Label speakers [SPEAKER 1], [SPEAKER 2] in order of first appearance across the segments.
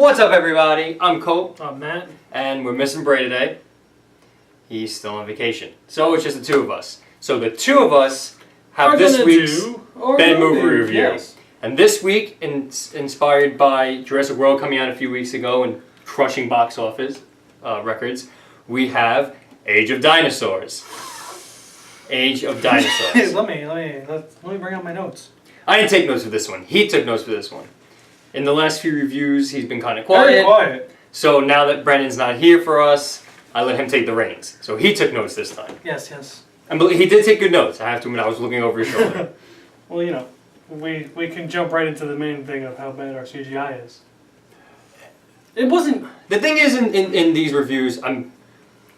[SPEAKER 1] What's up, everybody? I'm Cope.
[SPEAKER 2] I'm Matt.
[SPEAKER 1] And we're missing Bray today. He's still on vacation. So it's just the two of us. So the two of us have this week's bed movie review.
[SPEAKER 2] Yes.
[SPEAKER 1] And this week, inspired by Jurassic World coming out a few weeks ago and crushing box office records, we have Age of Dinosaurs. Age of Dinosaurs.
[SPEAKER 2] let me bring out my notes.
[SPEAKER 1] I didn't take notes for this one. He took notes for this one. In the last few reviews, he's been kind of quiet.
[SPEAKER 2] Very quiet.
[SPEAKER 1] So now that Brennan's not here for us, I let him take the reins. So he took notes this time.
[SPEAKER 2] Yes, yes.
[SPEAKER 1] And he did take good notes. I have to admit, I was looking over his shoulder.
[SPEAKER 2] Well, you know, we can jump right into the main thing of how bad our CGI is. It wasn't.
[SPEAKER 1] The thing is, in these reviews, I'm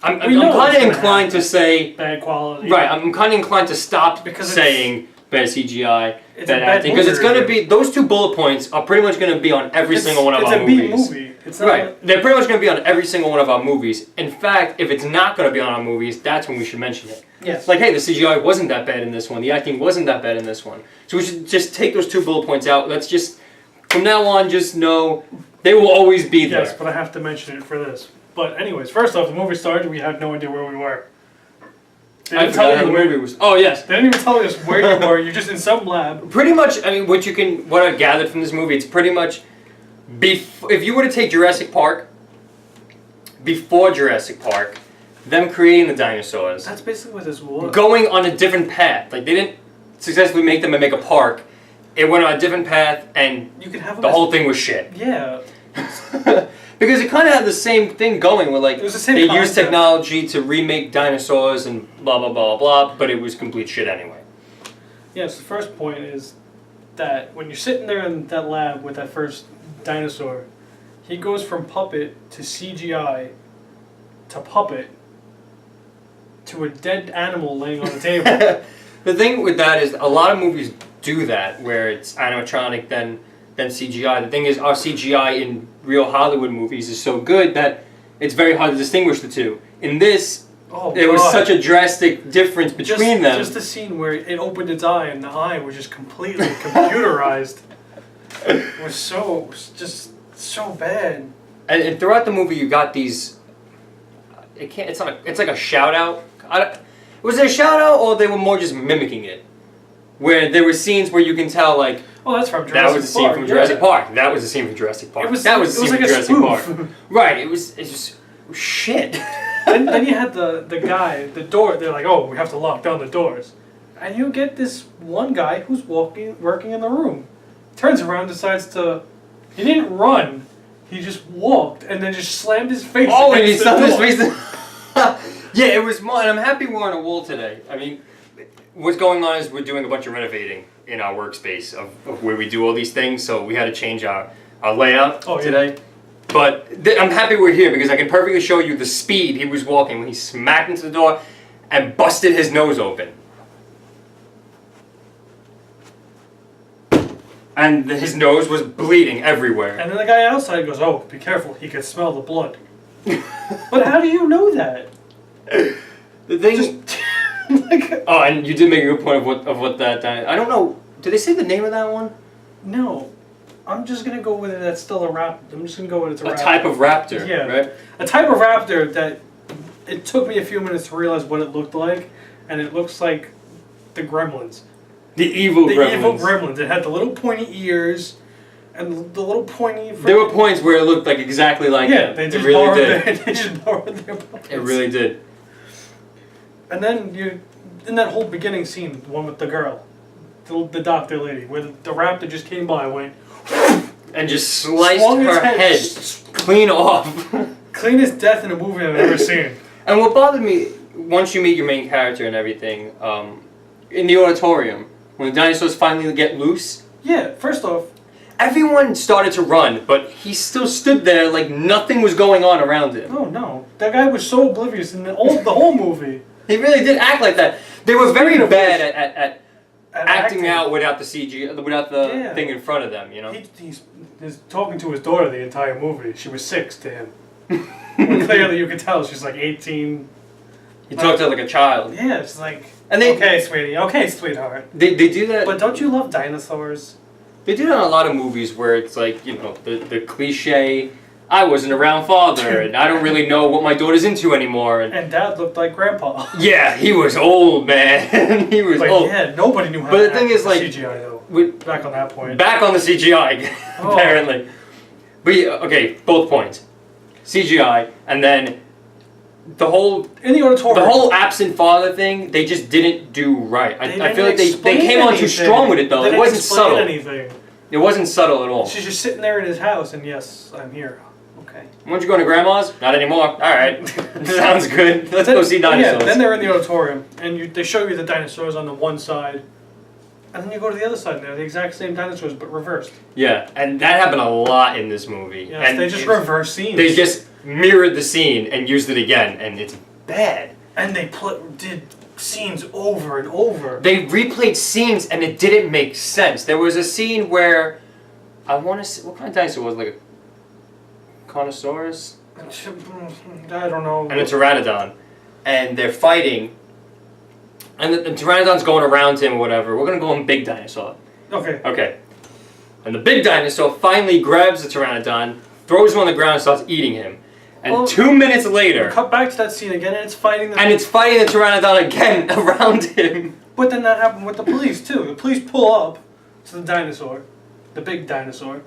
[SPEAKER 1] kind
[SPEAKER 2] of
[SPEAKER 1] of inclined to say
[SPEAKER 2] bad quality.
[SPEAKER 1] Right, I'm kind of inclined to stop
[SPEAKER 2] because
[SPEAKER 1] saying bad CGI,
[SPEAKER 2] bad
[SPEAKER 1] acting, because it's going to be those two bullet points are pretty much going to be on every single one of our movies.
[SPEAKER 2] It's a B movie. It's not
[SPEAKER 1] right, they're pretty much going to be on every single one of our movies. In fact, if it's not going to be on our movies, that's when we should mention it.
[SPEAKER 2] Yes.
[SPEAKER 1] Like, hey, the CGI wasn't that bad in this one. The acting wasn't that bad in this one. So we should just take those two bullet points out. Let's just, from now on, just know they will always be there.
[SPEAKER 2] Yes, but I have to mention it for this. But anyways, first off, the movie started. We had no idea where we were.
[SPEAKER 1] I forgot how the movie was. Oh, yes.
[SPEAKER 2] They didn't even tell us where you were. You're just in some lab.
[SPEAKER 1] Pretty much, I mean, what I gathered from this movie, it's pretty much, if you were to take Jurassic Park, before Jurassic Park, them creating the dinosaurs.
[SPEAKER 2] That's basically what this was.
[SPEAKER 1] Going on a different path. Like, they didn't successfully make them and make a park. It went on a different path, and
[SPEAKER 2] you could have
[SPEAKER 1] the whole thing was shit.
[SPEAKER 2] Yeah.
[SPEAKER 1] Because it kind of had the same thing going, where like they used technology to remake dinosaurs and blah blah blah blah, but it was complete shit anyway.
[SPEAKER 2] Yes, the first point is that when you're sitting there in that lab with that first dinosaur, he goes from puppet to CGI to puppet to a dead animal laying on the table.
[SPEAKER 1] The thing with that is a lot of movies do that, where it's animatronic then CGI. The thing is, our CGI in real Hollywood movies is so good that it's very hard to distinguish the two. In this, there was such a drastic difference between them.
[SPEAKER 2] Just the scene where it opened its eye and the eye was just completely computerized. It was so bad.
[SPEAKER 1] And throughout the movie, you got these. It's like a shout out. Was it a shout out, or they were more just mimicking it? Where there were scenes where you can tell, like,
[SPEAKER 2] oh, that's from Jurassic Park.
[SPEAKER 1] That was the scene from Jurassic Park. That was the scene from Jurassic Park. That was the scene from Jurassic Park. Right, it's just shit.
[SPEAKER 2] Then you had the guy, the door, they're like, oh, we have to lock down the doors. And you get this one guy who's working in the room. Turns around, decides to, he didn't run, he just walked and then just slammed his face against the door. Oh, and he slammed his face.
[SPEAKER 1] Yeah, it was mine. I'm happy we're on a wall today. I mean, what's going on is we're doing a bunch of renovating in our workspace of where we do all these things, so we had to change our layout today. But I'm happy we're here because I can perfectly show you the speed he was walking when he smacked into the door and busted his nose open. And his nose was bleeding everywhere.
[SPEAKER 2] And then the guy outside goes, oh, be careful, he can smell the blood. But how do you know that?
[SPEAKER 1] The thing... Oh, and you did make a good point of what that... I don't know. Did they say the name of that one?
[SPEAKER 2] No. I'm just going to go with it. That's still a raptor. I'm just going to go with it's a raptor.
[SPEAKER 1] A type of raptor,
[SPEAKER 2] yeah.
[SPEAKER 1] Right?
[SPEAKER 2] A type of raptor that... It took me a few minutes to realize what it looked like, and it looks like the Gremlins.
[SPEAKER 1] The evil Gremlins.
[SPEAKER 2] The evil Gremlins. It had the little pointy ears, and the little pointy...
[SPEAKER 1] There were points where it looked like exactly like
[SPEAKER 2] them.
[SPEAKER 1] They just
[SPEAKER 2] borrowed their puppets.
[SPEAKER 1] It really did.
[SPEAKER 2] And then in that whole beginning scene, the one with the girl, the doctor lady, where the raptor just came by and went...
[SPEAKER 1] And just sliced her head clean off.
[SPEAKER 2] Cleanest death in a movie I've ever seen.
[SPEAKER 1] And what bothered me, once you meet your main character and everything, in the auditorium, when the dinosaurs finally get loose... Yeah,
[SPEAKER 2] first off...
[SPEAKER 1] Everyone started to run, but he still stood there like nothing was going on around him.
[SPEAKER 2] Oh, no. That guy was so oblivious in the whole movie.
[SPEAKER 1] He really did act like that. They were very bad at acting out without the CG, without the thing in front of them, you know?
[SPEAKER 2] He's talking to his daughter the entire movie. She was 6 to him. Well, clearly you could tell she's like 18.
[SPEAKER 1] He talked to her like a child.
[SPEAKER 2] Yeah, it's like, okay, sweetie, okay, sweetheart.
[SPEAKER 1] They do that.
[SPEAKER 2] But don't you love dinosaurs?
[SPEAKER 1] They do that in a lot of movies where it's like, you know, the cliche, I wasn't around father, and I don't really know what my daughter's into anymore.
[SPEAKER 2] And Dad looked like Grandpa.
[SPEAKER 1] Yeah, he was old, man. He was old.
[SPEAKER 2] Yeah, nobody knew how
[SPEAKER 1] but
[SPEAKER 2] to
[SPEAKER 1] the thing is, like,
[SPEAKER 2] CGI, though. Back on that point.
[SPEAKER 1] Back on the CGI, apparently. But yeah, okay, both points. CGI, and then the whole
[SPEAKER 2] in the auditorium,
[SPEAKER 1] the whole absent father thing, they just didn't do right. I feel like they came on too strong with it though. It wasn't subtle.
[SPEAKER 2] Anything.
[SPEAKER 1] It wasn't subtle at all.
[SPEAKER 2] She's just sitting there in his house, and yes, I'm here. Okay.
[SPEAKER 1] Why don't you go to grandma's? Not anymore. All right, sounds good. Let's go see dinosaurs.
[SPEAKER 2] Yeah, then they're in the auditorium, and they show you the dinosaurs on the one side, and then you go to the other side, and they're the exact same dinosaurs but reversed.
[SPEAKER 1] Yeah, and that happened a lot in this movie.
[SPEAKER 2] Yes,
[SPEAKER 1] and
[SPEAKER 2] they just reverse scenes.
[SPEAKER 1] They just mirrored the scene and used it again, and it's bad.
[SPEAKER 2] And they did scenes over and over.
[SPEAKER 1] They replayed scenes, and it didn't make sense. There was a scene where I want to see what kind of dinosaur was it, like a Carnosaurus?
[SPEAKER 2] I don't know.
[SPEAKER 1] And a Pteranodon, and they're fighting, and the Pteranodon's going around him or whatever. We're gonna go on big dinosaur.
[SPEAKER 2] Okay.
[SPEAKER 1] Okay. And the big dinosaur finally grabs the Pteranodon, throws him on the ground, and starts eating him. And 2 minutes later,
[SPEAKER 2] cut back to that scene again, and it's fighting the
[SPEAKER 1] Pteranodon again around him.
[SPEAKER 2] But then that happened with the police too. The police pull up to the dinosaur, the big dinosaur.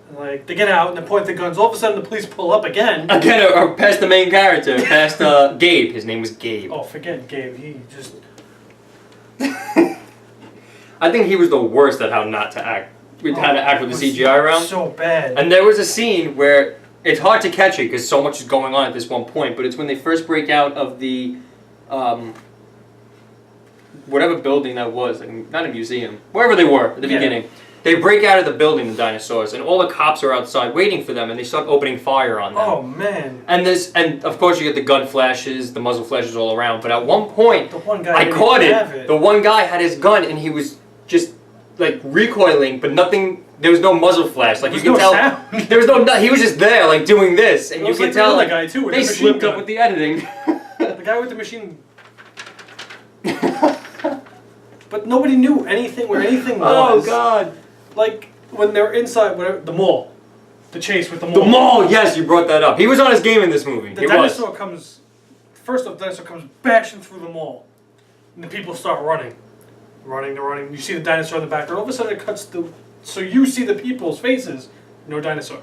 [SPEAKER 2] And like they get out and they point the guns. All of a sudden, the police pull up again.
[SPEAKER 1] Again, or past the main character, past Gabe. His name was Gabe.
[SPEAKER 2] Oh, forget Gabe. He just.
[SPEAKER 1] I think he was the worst at how not to act. How to act with the CGI around.
[SPEAKER 2] So bad.
[SPEAKER 1] And there was a scene where it's hard to catch it because so much is going on at this one point. But it's when they first break out of the, whatever building that was, like, not a museum, wherever they were at the beginning. They break out of the building, the dinosaurs, and all the cops are outside waiting for them, and they start opening fire on them.
[SPEAKER 2] Oh man!
[SPEAKER 1] And of course you get the gun flashes, the muzzle flashes all around. But at one point,
[SPEAKER 2] the one guy
[SPEAKER 1] I caught it. The one guy had his gun, and he was just like recoiling, but nothing. There was no muzzle flash. Like you can tell, there was no. He was just there, like doing this, and you can tell.
[SPEAKER 2] Like the guy too, with
[SPEAKER 1] they slipped up with the editing.
[SPEAKER 2] The guy with the machine. But nobody knew anything where anything was.
[SPEAKER 1] Oh God!
[SPEAKER 2] Like when they're inside, whatever, the mall, the chase with the mall.
[SPEAKER 1] The mall, yes, you brought that up. He was on his game in this movie.
[SPEAKER 2] The dinosaur comes. First off, the dinosaur comes bashing through the mall, and the people start running. They're running. You see the dinosaur in the back. All of a sudden, it cuts to, so you see the people's faces. No dinosaur.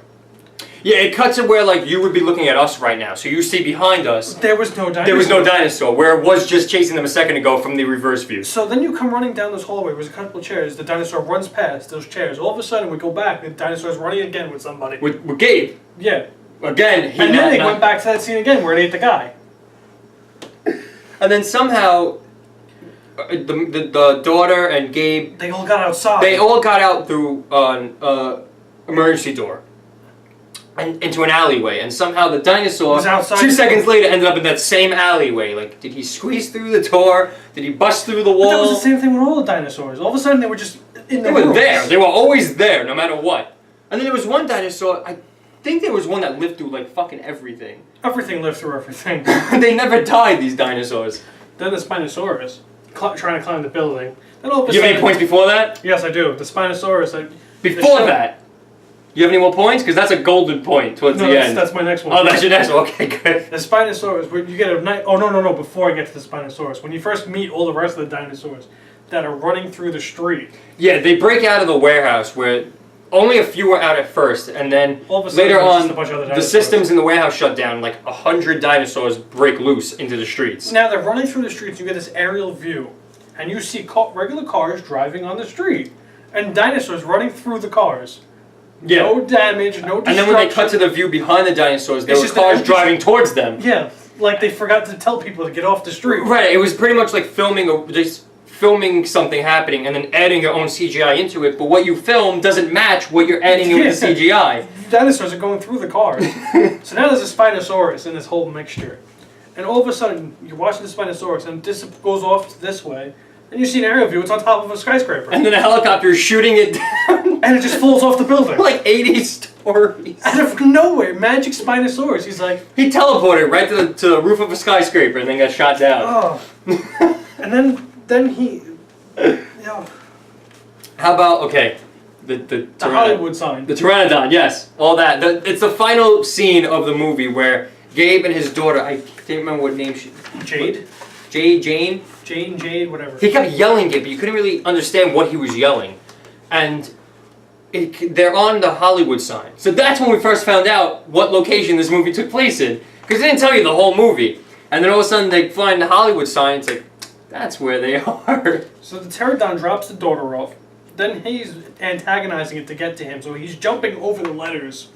[SPEAKER 1] Yeah, it cuts to where like you would be looking at us right now. So you see behind us.
[SPEAKER 2] There was no dinosaur.
[SPEAKER 1] There was no dinosaur. Where it was just chasing them a second ago from the reverse view.
[SPEAKER 2] So then you come running down this hallway. There's a couple of chairs. The dinosaur runs past those chairs. All of a sudden, we go back. The dinosaur's running again with somebody.
[SPEAKER 1] With Gabe.
[SPEAKER 2] Yeah.
[SPEAKER 1] Again.
[SPEAKER 2] And then they went back to that scene again where it ate the guy.
[SPEAKER 1] And then somehow. The daughter and Gabe.
[SPEAKER 2] They all got outside.
[SPEAKER 1] They all got out through an emergency door. And into an alleyway, and somehow the dinosaur, 2 seconds later, ended up in that same alleyway. Like, did he squeeze through the door? Did he bust through the wall?
[SPEAKER 2] But that was the same thing with all the dinosaurs. All of a sudden, they were just in the
[SPEAKER 1] They were there. They were always there, no matter what. And then there was one dinosaur, I think there was one that lived through, like, fucking everything.
[SPEAKER 2] Everything lived through everything.
[SPEAKER 1] They never died, these dinosaurs.
[SPEAKER 2] Then the Spinosaurus, trying to climb the building. Then all of a
[SPEAKER 1] sudden, you have any points before that?
[SPEAKER 2] Yes, I do. The Spinosaurus.
[SPEAKER 1] Before that? You have any more points? Because that's a golden point towards the end.
[SPEAKER 2] That's my next one.
[SPEAKER 1] Oh, that's your next one. Okay, good.
[SPEAKER 2] The Spinosaurus, where you get a night. Oh, no. Before I get to the Spinosaurus. When you first meet all the rest of the dinosaurs that are running through the street.
[SPEAKER 1] Yeah, they break out of the warehouse where only a few were out at first. And then later on, the systems in the warehouse shut down. Like 100 dinosaurs break loose into the streets.
[SPEAKER 2] Now they're running through the streets. You get this aerial view. And you see regular cars driving on the street. And dinosaurs running through the cars.
[SPEAKER 1] Yeah.
[SPEAKER 2] No damage, no destruction.
[SPEAKER 1] And then when they cut to the view behind the dinosaurs, there were cars driving towards them.
[SPEAKER 2] Yeah, like they forgot to tell people to get off the street.
[SPEAKER 1] Right, it was pretty much like filming something happening and then adding your own CGI into it, but what you film doesn't match what you're adding in with the CGI.
[SPEAKER 2] Dinosaurs are going through the cars. So now there's a Spinosaurus in this whole mixture. And all of a sudden, you're watching the Spinosaurus and this goes off this way. And you see an aerial view, it's on top of a skyscraper.
[SPEAKER 1] And then a helicopter is shooting it down.
[SPEAKER 2] And it just falls off the building.
[SPEAKER 1] Like 80 stories.
[SPEAKER 2] Out of nowhere, magic Spinosaurus. He's like...
[SPEAKER 1] He teleported right to the roof of a skyscraper and then got shot down.
[SPEAKER 2] Oh. And then he... Yeah.
[SPEAKER 1] How about, okay, The
[SPEAKER 2] Hollywood sign.
[SPEAKER 1] The Pteranodon, yes. All that. It's the final scene of the movie where Gabe and his daughter, I can't remember what name she...
[SPEAKER 2] Jade?
[SPEAKER 1] Jane,
[SPEAKER 2] whatever.
[SPEAKER 1] He kept yelling it, but you couldn't really understand what he was yelling. And they're on the Hollywood sign. So that's when we first found out what location this movie took place in. Because they didn't tell you the whole movie. And then all of a sudden they find the Hollywood sign, it's like, that's where they are.
[SPEAKER 2] So the pterodon drops the daughter off. Then he's antagonizing it to get to him, so he's jumping over the letters.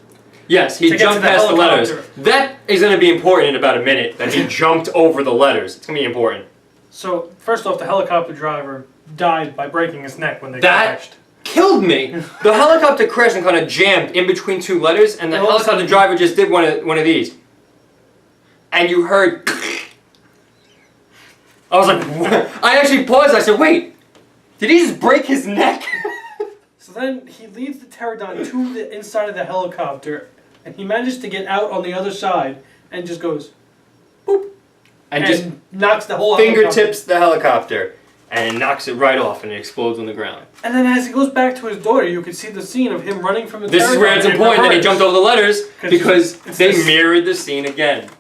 [SPEAKER 1] Yes, he jumped past the letters. That is going to be important in about a minute, that he jumped over the letters. It's going to be important.
[SPEAKER 2] So, first off, the helicopter driver died by breaking his neck when they crashed.
[SPEAKER 1] Killed me! The helicopter crashed and kind of jammed in between two letters, and the helicopter driver just did one of these. And you heard... I was like, what? I actually paused, I said, wait, did he just break his neck?
[SPEAKER 2] So then he leads the pterodon to the inside of the helicopter, and he manages to get out on the other side, and just goes, boop,
[SPEAKER 1] and just
[SPEAKER 2] knocks the whole
[SPEAKER 1] fingertips the helicopter, and knocks it right off, and it explodes on the ground.
[SPEAKER 2] And then as he goes back to his daughter, you can see the scene of him running from the pterodon.
[SPEAKER 1] This is where it's important that he jumped over the letters, because they mirrored the scene again.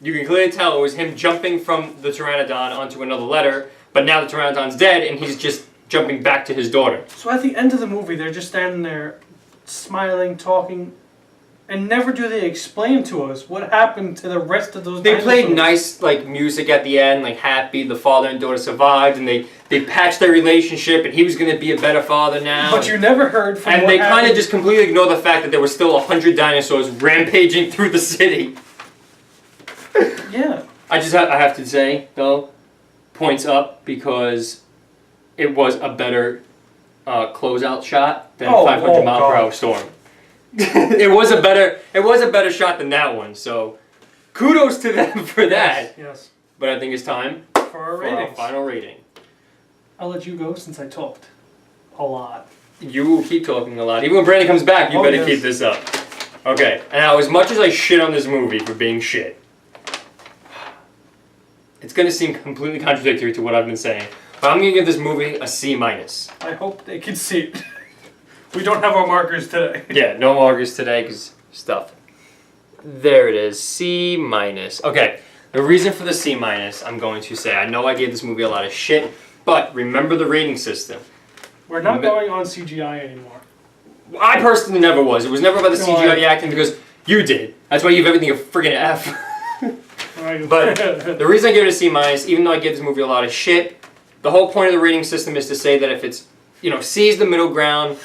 [SPEAKER 1] You can clearly tell it was him jumping from the pteranodon onto another letter, but now the pteranodon's dead, and he's just jumping back to his daughter.
[SPEAKER 2] So at the end of the movie, they're just standing there, smiling, talking, and never do they explain to us what happened to the rest of those dinosaurs.
[SPEAKER 1] They played nice music at the end, like happy, the father and daughter survived, and they patched their relationship, and he was going to be a better father now.
[SPEAKER 2] But you never heard from
[SPEAKER 1] And they kind of just completely ignored the fact that there were still 100 dinosaurs rampaging through the city.
[SPEAKER 2] Yeah.
[SPEAKER 1] I have to say, though, points up, because it was a better closeout shot than 500 mile per hour storm. it was a better shot than that one. So kudos to them for that.
[SPEAKER 2] Yes.
[SPEAKER 1] But I think it's time
[SPEAKER 2] for our
[SPEAKER 1] final rating.
[SPEAKER 2] I'll let you go since I talked a lot.
[SPEAKER 1] You will keep talking a lot. Even when Brandon comes back, you better keep this up. Okay. And now, as much as I shit on this movie for being shit, it's going to seem completely contradictory to what I've been saying. But I'm going to give this movie a C-.
[SPEAKER 2] I hope they can see it. We don't have our markers today.
[SPEAKER 1] Yeah, no markers today because stuff. There it is, C-. Okay, the reason for the C-, I'm going to say, I know I gave this movie a lot of shit, but remember the rating system.
[SPEAKER 2] We're not going on CGI anymore.
[SPEAKER 1] I personally never was. It was never about the CGI acting because you did. That's why you have everything a friggin' F. But the reason I give it a C-, even though I give this movie a lot of shit, the whole point of the rating system is to say that if it's, C is the middle ground,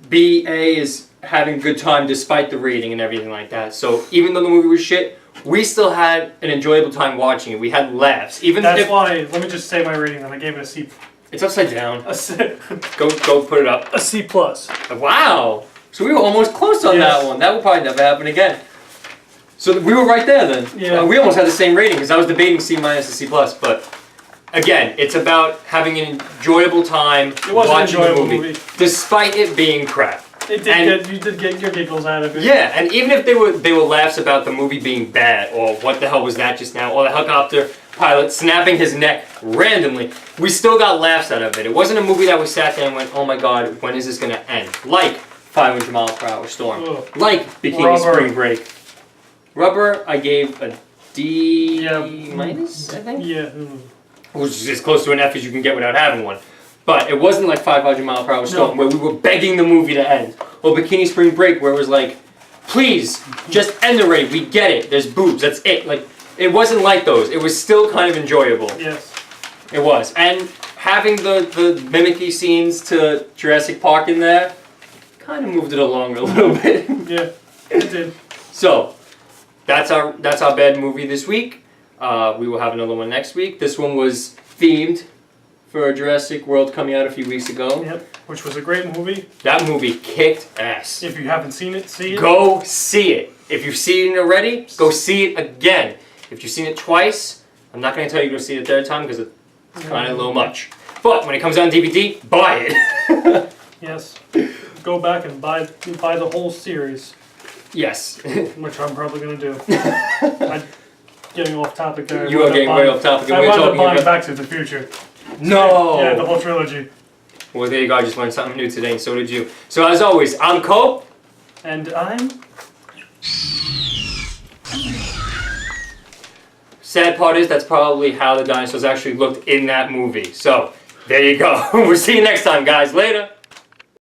[SPEAKER 1] B, A is having a good time despite the rating and everything like that. So even though the movie was shit, we still had an enjoyable time watching it. We had laughs.
[SPEAKER 2] That's why, let me just say my rating then. I gave it a C.
[SPEAKER 1] It's upside down.
[SPEAKER 2] A C.
[SPEAKER 1] Go put it up.
[SPEAKER 2] A C+.
[SPEAKER 1] Wow. So we were almost close on that one. That will probably never happen again. So we were right there then.
[SPEAKER 2] Yeah.
[SPEAKER 1] We almost had the same rating because I was debating C- and C+. But again, it's about having an enjoyable time watching the movie, despite it being crap.
[SPEAKER 2] You did get your giggles out of it.
[SPEAKER 1] Yeah, and even if they were laughs about the movie being bad, or what the hell was that just now, or the helicopter pilot snapping his neck randomly, we still got laughs out of it. It wasn't a movie that we sat there and went, oh my god, when is this going to end? Like 500 Mile Per Hour Storm. Ugh. Like Bikini Spring Break. Rubber, I gave a D-, I think?
[SPEAKER 2] Yeah.
[SPEAKER 1] Which is as close to an F as you can get without having one. But it wasn't like 500 Mile Per Hour Storm, where we were begging the movie to end. Or Bikini Spring Break, where it was like, please, just end the rating. We get it. There's boobs. That's it. Like, it wasn't like those. It was still kind of enjoyable.
[SPEAKER 2] Yes.
[SPEAKER 1] It was. And having the mimicky scenes to Jurassic Park in there kind of moved it along a little bit.
[SPEAKER 2] Yeah, it did.
[SPEAKER 1] So, that's our bad movie this week. We will have another one next week. This one was themed for Jurassic World coming out a few weeks ago.
[SPEAKER 2] Yep, which was a great movie.
[SPEAKER 1] That movie kicked ass.
[SPEAKER 2] If you haven't seen it, see it.
[SPEAKER 1] Go see it. If you've seen it already, go see it again. If you've seen it twice, I'm not going to tell you to go see it a third time because it's kind of a little much. But when it comes out on DVD, buy it.
[SPEAKER 2] Yes. Go back and buy the whole series.
[SPEAKER 1] Yes.
[SPEAKER 2] Which I'm probably going to do. Getting off topic there.
[SPEAKER 1] You are getting way off topic.
[SPEAKER 2] I wound up buying Back to the Future.
[SPEAKER 1] No!
[SPEAKER 2] Yeah, the whole trilogy.
[SPEAKER 1] Well, there you go. I just learned something new today, and so did you. So as always, I'm Cope.
[SPEAKER 2] And I'm...
[SPEAKER 1] Sad part is that's probably how the dinosaurs actually looked in that movie. So, there you go. We'll see you next time, guys. Later.